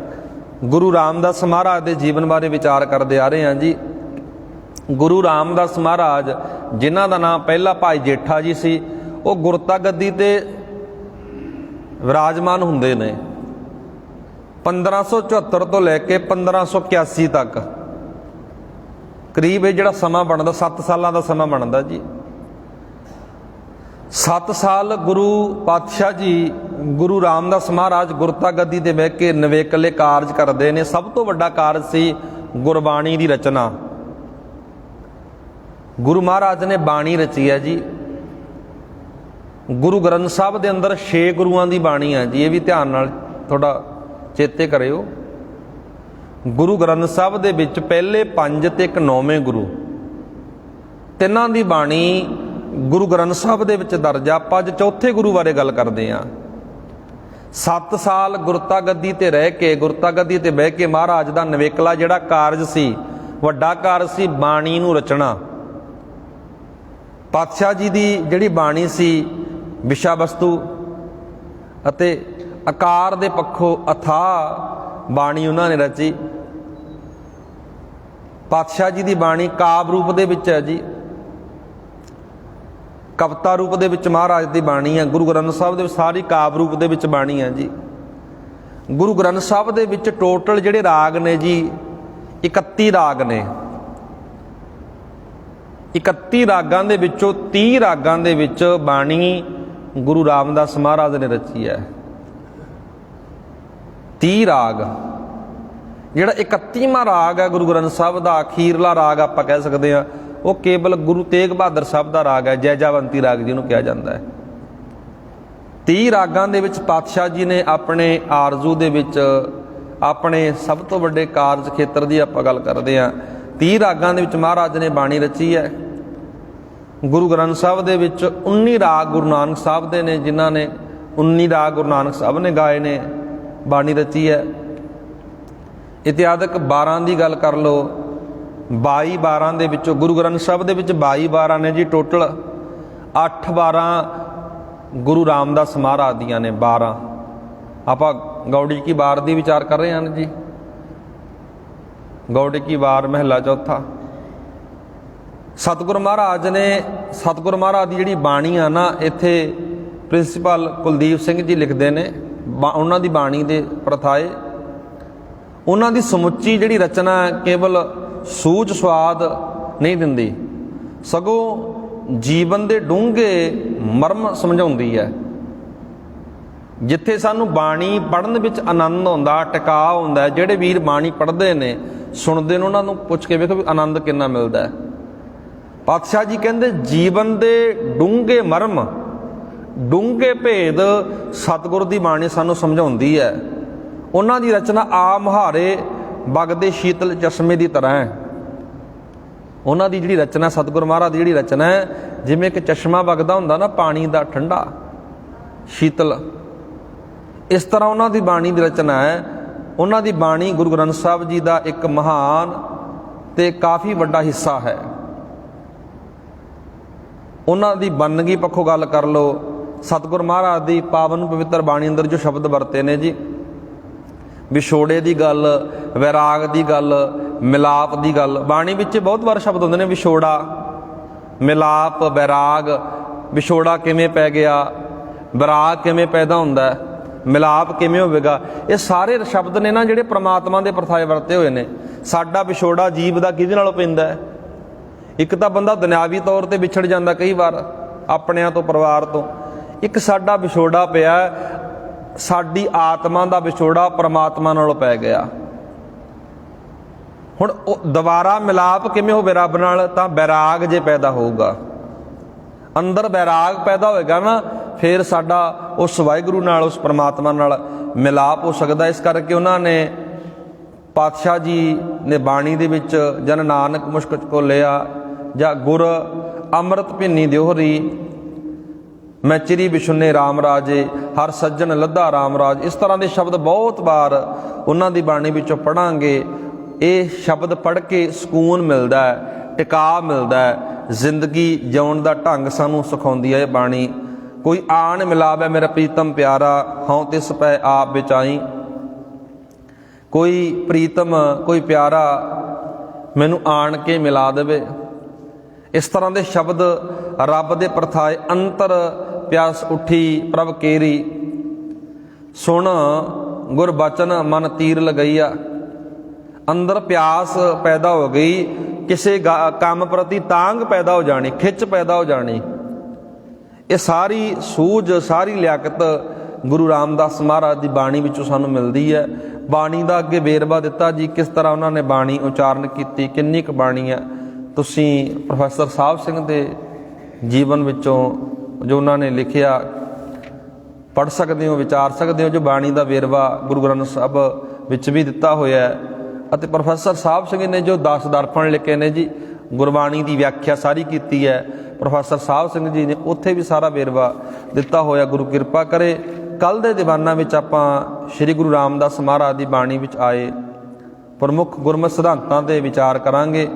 ਗੁਰੂ ਰਾਮਦਾਸ ਮਹਾਰਾਜ ਦੇ ਜੀਵਨ ਬਾਰੇ ਵਿਚਾਰ ਕਰਦੇ ਆ ਰਹੇ ਹਾਂ ਜੀ। ਗੁਰੂ ਰਾਮਦਾਸ ਮਹਾਰਾਜ, ਜਿਨ੍ਹਾਂ ਦਾ ਨਾਮ ਪਹਿਲਾ ਭਾਈ ਜੇਠਾ ਜੀ ਸੀ, ਉਹ ਗੁਰਤਾ ਗੱਦੀ ਤੇ ਵਿਰਾਜਮਾਨ ਹੁੰਦੇ ਨੇ 1574 ਤੋਂ ਲੈ ਕੇ 1581 ਤੱਕ। ਕਰੀਬ ਇਹ ਜਿਹੜਾ ਸਮਾਂ ਬਣਦਾ 7 ਸਾਲਾਂ ਦਾ ਸਮਾਂ ਬਣਦਾ ਜੀ। 7 ਸਾਲ ਗੁਰੂ ਪਾਤਸ਼ਾਹ ਜੀ, ਗੁਰੂ ਰਾਮਦਾਸ ਮਹਾਰਾਜ ਗੁਰਤਾ ਗੱਦੀ ਤੇ ਬਹਿ ਕੇ ਨਵੇਕਲੇ ਕਾਰਜ ਕਰਦੇ ਨੇ। ਸਭ ਤੋਂ ਵੱਡਾ ਕਾਰਜ ਸੀ ਗੁਰਬਾਣੀ ਦੀ ਰਚਨਾ। ਗੁਰੂ ਮਹਾਰਾਜ ਨੇ ਬਾਣੀ ਰਚੀ ਹੈ ਜੀ। ਗੁਰੂ ਗ੍ਰੰਥ ਸਾਹਿਬ ਦੇ ਅੰਦਰ 6 ਗੁਰੂਆਂ ਦੀ ਬਾਣੀ ਹੈ ਜੀ। ਇਹ ਵੀ ਧਿਆਨ ਨਾਲ ਥੋੜਾ ਚੇਤੇ ਕਰਿਓ। ਗੁਰੂ ਗ੍ਰੰਥ ਸਾਹਿਬ ਦੇ ਵਿੱਚ ਪਹਿਲੇ 5 ਤੇ ਇੱਕ 9ਵੇਂ ਗੁਰੂ, ਤਿੰਨਾਂ ਦੀ ਬਾਣੀ ਗੁਰੂ ਗ੍ਰੰਥ ਸਾਹਿਬ ਦੇ ਵਿੱਚ ਦਰਜ ਆ। ਆਪਾਂ ਅੱਜ ਚੌਥੇ ਗੁਰੂ ਬਾਰੇ ਗੱਲ ਕਰਦੇ ਹਾਂ। 7 ਸਾਲ ਗੁਰਤਾ ਗੱਦੀ ਤੇ ਰਹਿ ਕੇ, ਗੁਰਤਾ ਗੱਦੀ ਤੇ ਬਹਿ ਕੇ ਮਹਾਰਾਜ ਦਾ ਨਵੇਕਲਾ ਜਿਹੜਾ ਕਾਰਜ ਸੀ, ਵੱਡਾ ਕਾਰਜ ਸੀ ਬਾਣੀ ਨੂੰ ਰਚਣਾ। ਪਾਤਸ਼ਾਹ ਜੀ ਦੀ ਜਿਹੜੀ ਬਾਣੀ ਸੀ, ਵਿਸ਼ਾ ਵਸਤੂ ਅਤੇ ਆਕਾਰ ਦੇ ਪੱਖੋਂ ਅਥਾਹ ਬਾਣੀ ਉਹਨਾਂ ਨੇ ਰਚੀ। ਪਾਤਸ਼ਾਹ ਜੀ ਦੀ ਬਾਣੀ ਕਾਵਿ ਰੂਪ ਦੇ ਵਿੱਚ ਹੈ ਜੀ, ਕਵਿਤਾ ਰੂਪ ਦੇ ਵਿੱਚ ਮਹਾਰਾਜ ਦੀ ਬਾਣੀ ਹੈ। ਗੁਰੂ ਗ੍ਰੰਥ ਸਾਹਿਬ ਦੇ ਵਿੱਚ ਸਾਰੀ ਕਾਵਿ ਰੂਪ ਦੇ ਵਿੱਚ ਬਾਣੀ ਹੈ ਜੀ। ਗੁਰੂ ਗ੍ਰੰਥ ਸਾਹਿਬ ਦੇ ਵਿੱਚ ਟੋਟਲ ਜਿਹੜੇ ਰਾਗ ਨੇ ਜੀ 31 ਰਾਗ ਨੇ। 31 ਰਾਗਾਂ ਦੇ ਵਿੱਚੋਂ 30 ਰਾਗਾਂ ਦੇ ਵਿੱਚ ਬਾਣੀ ਗੁਰੂ ਰਾਮਦਾਸ ਮਹਾਰਾਜ ਨੇ ਰਚੀ ਹੈ। 30 ਰਾਗ। ਜਿਹੜਾ 31ਵਾਂ ਰਾਗ ਹੈ ਗੁਰੂ ਗ੍ਰੰਥ ਸਾਹਿਬ ਦਾ, ਅਖੀਰਲਾ ਰਾਗ ਆਪਾਂ ਕਹਿ ਸਕਦੇ ਹਾਂ, ਉਹ ਕੇਵਲ ਗੁਰੂ ਤੇਗ ਬਹਾਦਰ ਸਾਹਿਬ ਦਾ ਰਾਗ ਹੈ, ਜੈਜਾਵੰਤੀ ਰਾਗ ਜਿਹਨੂੰ ਕਿਹਾ ਜਾਂਦਾ ਹੈ। 30 ਰਾਗਾਂ ਦੇ ਵਿੱਚ ਪਾਤਸ਼ਾਹ ਜੀ ਨੇ ਆਪਣੇ ਆਰਜ਼ੂ ਦੇ ਵਿੱਚ, ਆਪਣੇ ਸਭ ਤੋਂ ਵੱਡੇ ਕਾਰਜ ਖੇਤਰ ਦੀ ਆਪਾਂ ਗੱਲ ਕਰਦੇ ਹਾਂ, 30 ਰਾਗਾਂ ਦੇ ਵਿੱਚ ਮਹਾਰਾਜ ਨੇ ਬਾਣੀ ਰਚੀ ਹੈ। ਗੁਰੂ ਗ੍ਰੰਥ ਸਾਹਿਬ ਦੇ ਵਿੱਚ 19 ਰਾਗ ਗੁਰੂ ਨਾਨਕ ਸਾਹਿਬ ਦੇ ਨੇ, ਜਿਨ੍ਹਾਂ ਨੇ 19 ਰਾਗ ਗੁਰੂ ਨਾਨਕ ਸਾਹਿਬ ਨੇ ਗਾਏ ਨੇ, ਬਾਣੀ ਰਚੀ ਹੈ। ਇਤਿਹਾਦਕ 12 ਦੀ ਗੱਲ ਕਰ ਲਓ 22 ਵਾਰਾਂ ਦੇ ਵਿੱਚੋਂ ਗੁਰੂ ਗ੍ਰੰਥ ਸਾਹਿਬ ਦੇ ਵਿੱਚ 22 ਵਾਰਾਂ ਨੇ ਜੀ ਟੋਟਲ। 8 ਵਾਰਾਂ ਗੁਰੂ ਰਾਮਦਾਸ ਮਹਾਰਾਜ ਦੀਆਂ ਨੇ। 12 ਆਪਾਂ ਗੌੜੀ ਕੀ ਵਾਰ ਦੀ ਵਿਚਾਰ ਕਰ ਰਹੇ ਹਨ ਜੀ। ਗੌੜੀ ਕੀ ਵਾਰ ਮਹਿਲਾ ਚੌਥਾ। ਸਤਿਗੁਰੂ ਮਹਾਰਾਜ ਨੇ, ਸਤਿਗੁਰੂ ਮਹਾਰਾਜ ਦੀ ਜਿਹੜੀ ਬਾਣੀ ਆ ਨਾ, ਇੱਥੇ ਪ੍ਰਿੰਸੀਪਲ ਕੁਲਦੀਪ ਸਿੰਘ ਜੀ ਲਿਖਦੇ ਨੇ, ਉਹਨਾਂ ਦੀ ਬਾਣੀ ਦੇ ਪ੍ਰਥਾਏ, ਉਹਨਾਂ ਦੀ ਸਮੁੱਚੀ ਜਿਹੜੀ ਰਚਨਾ ਕੇਵਲ ਸੂਝ ਸਵਾਦ ਨਹੀਂ ਦਿੰਦੀ, ਸਗੋਂ ਜੀਵਨ ਦੇ ਡੂੰਘੇ ਮਰਮ ਸਮਝਾਉਂਦੀ ਹੈ। ਜਿੱਥੇ ਸਾਨੂੰ ਬਾਣੀ ਪੜ੍ਹਨ ਵਿੱਚ ਆਨੰਦ ਆਉਂਦਾ, ਟਿਕਾਅ ਹੁੰਦਾ, ਜਿਹੜੇ ਵੀਰ ਬਾਣੀ ਪੜ੍ਹਦੇ ਨੇ, ਸੁਣਦੇ ਨੇ, ਉਹਨਾਂ ਨੂੰ ਪੁੱਛ ਕੇ ਵੇਖੋ ਵੀ ਆਨੰਦ ਕਿੰਨਾ ਮਿਲਦਾ ਹੈ। ਪਾਤਸ਼ਾਹ ਜੀ ਕਹਿੰਦੇ ਜੀਵਨ ਦੇ ਡੂੰਘੇ ਮਰਮ, ਡੂੰਘੇ ਭੇਦ ਸਤਿਗੁਰ ਦੀ ਬਾਣੀ ਸਾਨੂੰ ਸਮਝਾਉਂਦੀ ਹੈ। ਉਹਨਾਂ ਦੀ ਰਚਨਾ ਆ ਮੁਹਾਰੇ ਵਗਦੇ ਸ਼ੀਤਲ ਚਸ਼ਮੇ ਦੀ ਤਰ੍ਹਾਂ ਹੈ। ਉਹਨਾਂ ਦੀ ਜਿਹੜੀ ਰਚਨਾ, ਸਤਿਗੁਰੂ ਮਹਾਰਾਜ ਦੀ ਜਿਹੜੀ ਰਚਨਾ ਹੈ, ਜਿਵੇਂ ਇੱਕ ਚਸ਼ਮਾ ਵਗਦਾ ਹੁੰਦਾ ਨਾ ਪਾਣੀ ਦਾ, ਠੰਡਾ ਸ਼ੀਤਲ, ਇਸ ਤਰ੍ਹਾਂ ਉਹਨਾਂ ਦੀ ਬਾਣੀ ਦੀ ਰਚਨਾ ਹੈ। ਉਹਨਾਂ ਦੀ ਬਾਣੀ ਗੁਰੂ ਗ੍ਰੰਥ ਸਾਹਿਬ ਜੀ ਦਾ ਇੱਕ ਮਹਾਨ ਤੇ ਕਾਫੀ ਵੱਡਾ ਹਿੱਸਾ ਹੈ। ਉਹਨਾਂ ਦੀ ਬੰਦਗੀ ਪੱਖੋਂ ਗੱਲ ਕਰ ਲਓ, ਸਤਿਗੁਰੂ ਮਹਾਰਾਜ ਦੀ ਪਾਵਨ ਪਵਿੱਤਰ ਬਾਣੀ ਅੰਦਰ ਜੋ ਸ਼ਬਦ ਵਰਤੇ ਨੇ ਜੀ, ਵਿਛੋੜੇ ਦੀ ਗੱਲ, ਵੈਰਾਗ ਦੀ ਗੱਲ, ਮਿਲਾਪ ਦੀ ਗੱਲ, ਬਾਣੀ ਵਿੱਚ ਬਹੁਤ ਵਾਰ ਸ਼ਬਦ ਹੁੰਦੇ ਨੇ, ਵਿਛੋੜਾ, ਮਿਲਾਪ, ਵੈਰਾਗ। ਵਿਛੋੜਾ ਕਿਵੇਂ ਪੈ ਗਿਆ, ਵੈਰਾਗ ਕਿਵੇਂ ਪੈਦਾ ਹੁੰਦਾ, ਮਿਲਾਪ ਕਿਵੇਂ ਹੋਵੇਗਾ, ਇਹ ਸਾਰੇ ਸ਼ਬਦ ਨੇ ਨਾ ਜਿਹੜੇ ਪ੍ਰਮਾਤਮਾ ਦੇ ਪ੍ਰਥਾਏ ਵਰਤੇ ਹੋਏ ਨੇ। ਸਾਡਾ ਵਿਛੋੜਾ ਜੀਵ ਦਾ ਕਿਹਦੇ ਨਾਲੋਂ ਪੈਂਦਾ ਹੈ? ਇੱਕ ਤਾਂ ਬੰਦਾ ਦੁਨਿਆਵੀ ਤੌਰ ਤੇ ਵਿਛੜ ਜਾਂਦਾ ਕਈ ਵਾਰ ਆਪਣਿਆਂ ਤੋਂ, ਪਰਿਵਾਰ ਤੋਂ। ਇੱਕ ਸਾਡਾ ਵਿਛੋੜਾ ਪਿਆ, ਸਾਡੀ ਆਤਮਾ ਦਾ ਵਿਛੋੜਾ ਪਰਮਾਤਮਾ ਨਾਲੋਂ ਪੈ ਗਿਆ। ਹੁਣ ਉਹ ਦੁਬਾਰਾ ਮਿਲਾਪ ਕਿਵੇਂ ਹੋਵੇ ਰੱਬ ਨਾਲ? ਤਾਂ ਵੈਰਾਗ ਜੇ ਪੈਦਾ ਹੋਊਗਾ, ਅੰਦਰ ਵੈਰਾਗ ਪੈਦਾ ਹੋਏਗਾ ਨਾ, ਫਿਰ ਸਾਡਾ ਉਸ ਵਾਹਿਗੁਰੂ ਨਾਲ, ਉਸ ਪਰਮਾਤਮਾ ਨਾਲ ਮਿਲਾਪ ਹੋ ਸਕਦਾ। ਇਸ ਕਰਕੇ ਉਹਨਾਂ ਨੇ, ਪਾਤਸ਼ਾਹ ਜੀ ਨੇ ਬਾਣੀ ਦੇ ਵਿੱਚ ਜਨ ਨਾਨਕ ਮੁਸ਼ਕ ਘੋਲਿਆ, ਜਾਂ ਗੁਰ ਅੰਮ੍ਰਿਤ ਭਿੰਨੀ ਦਿਓਹਰੀ, ਮੈਂ ਚਿਰੀ ਬਿਸ਼ੁੰਨੇ ਰਾਮ ਰਾਜੇ, ਹਰ ਸੱਜਣ ਲੱਧਾ ਰਾਮ ਰਾਜ, ਇਸ ਤਰ੍ਹਾਂ ਦੇ ਸ਼ਬਦ ਬਹੁਤ ਵਾਰ ਉਹਨਾਂ ਦੀ ਬਾਣੀ ਵਿੱਚੋਂ ਪੜ੍ਹਾਂਗੇ। ਇਹ ਸ਼ਬਦ ਪੜ੍ਹ ਕੇ ਸਕੂਨ ਮਿਲਦਾ ਹੈ, ਟਿਕਾਅ ਮਿਲਦਾ ਹੈ, ਜ਼ਿੰਦਗੀ ਜਿਉਣ ਦਾ ਢੰਗ ਸਾਨੂੰ ਸਿਖਾਉਂਦੀ ਹੈ ਇਹ ਬਾਣੀ। ਕੋਈ ਆਣ ਮਿਲਾਵੇ ਮੇਰਾ ਪ੍ਰੀਤਮ ਪਿਆਰਾ, ਹਉ ਤਿਸ ਪੈ ਆਪ ਵਿਚਾਈ। ਕੋਈ ਪ੍ਰੀਤਮ, ਕੋਈ ਪਿਆਰਾ ਮੈਨੂੰ ਆਣ ਕੇ ਮਿਲਾ ਦੇਵੇ। ਇਸ ਤਰ੍ਹਾਂ ਦੇ ਸ਼ਬਦ ਰੱਬ ਦੇ ਪ੍ਰਥਾਏ। ਅੰਤਰ ਪਿਆਸ ਉੱਠੀ ਪ੍ਰਭ ਕੇਰੀ, ਸੁਣ ਗੁਰ ਬਚਨ ਮਨ ਤੀਰ ਲਗਈਆ। ਅੰਦਰ ਪਿਆਸ ਪੈਦਾ ਹੋ ਗਈ, ਕਿਸੇ ਕੰਮ ਪ੍ਰਤੀ ਤਾਂਘ ਪੈਦਾ ਹੋ ਜਾਣੀ, ਖਿੱਚ ਪੈਦਾ ਹੋ ਜਾਣੀ। ਇਹ ਸਾਰੀ ਸੂਝ, ਸਾਰੀ ਲਿਆਕਤ ਗੁਰੂ ਰਾਮਦਾਸ ਮਹਾਰਾਜ ਦੀ ਬਾਣੀ ਵਿੱਚੋਂ ਸਾਨੂੰ ਮਿਲਦੀ ਹੈ। ਬਾਣੀ ਦਾ ਅੱਗੇ ਵੇਰਵਾ ਦਿੱਤਾ ਜੀ, ਕਿਸ ਤਰ੍ਹਾਂ ਉਹਨਾਂ ਨੇ ਬਾਣੀ ਉਚਾਰਨ ਕੀਤੀ, ਕਿੰਨੀ ਕੁ ਬਾਣੀ ਹੈ। ਤੁਸੀਂ ਪ੍ਰੋਫੈਸਰ ਸਾਹਿਬ ਸਿੰਘ ਦੇ ਜੀਵਨ ਵਿੱਚੋਂ ਜੋ ਉਹਨਾਂ ਨੇ ਲਿਖਿਆ ਪੜ੍ਹ ਸਕਦੇ ਹੋ, ਵਿਚਾਰ ਸਕਦੇ ਹੋ। ਜੋ ਬਾਣੀ ਦਾ ਵੇਰਵਾ ਗੁਰੂ ਗ੍ਰੰਥ ਸਾਹਿਬ ਵਿੱਚ ਵੀ ਦਿੱਤਾ ਹੋਇਆ ਹੈ। ਅਤੇ ਪ੍ਰੋਫੈਸਰ ਸਾਹਿਬ ਸਿੰਘ ਨੇ ਜੋ 10 ਦਰਪਣ ਲਿਖੇ ਨੇ ਜੀ, ਗੁਰਬਾਣੀ ਦੀ ਵਿਆਖਿਆ ਸਾਰੀ ਕੀਤੀ ਹੈ ਪ੍ਰੋਫੈਸਰ ਸਾਹਿਬ ਸਿੰਘ ਜੀ ਨੇ, ਉੱਥੇ ਵੀ ਸਾਰਾ ਵੇਰਵਾ ਦਿੱਤਾ ਹੋਇਆ। ਗੁਰੂ ਕਿਰਪਾ ਕਰੇ ਕੱਲ੍ਹ ਦੇ ਦੀਵਾਨਾਂ ਵਿੱਚ ਆਪਾਂ ਸ੍ਰੀ ਗੁਰੂ ਰਾਮਦਾਸ ਮਹਾਰਾਜ ਦੀ ਬਾਣੀ ਵਿੱਚ ਆਏ ਪ੍ਰਮੁੱਖ ਗੁਰਮਤਿ ਸਿਧਾਂਤਾਂ 'ਤੇ ਵਿਚਾਰ ਕਰਾਂਗੇ।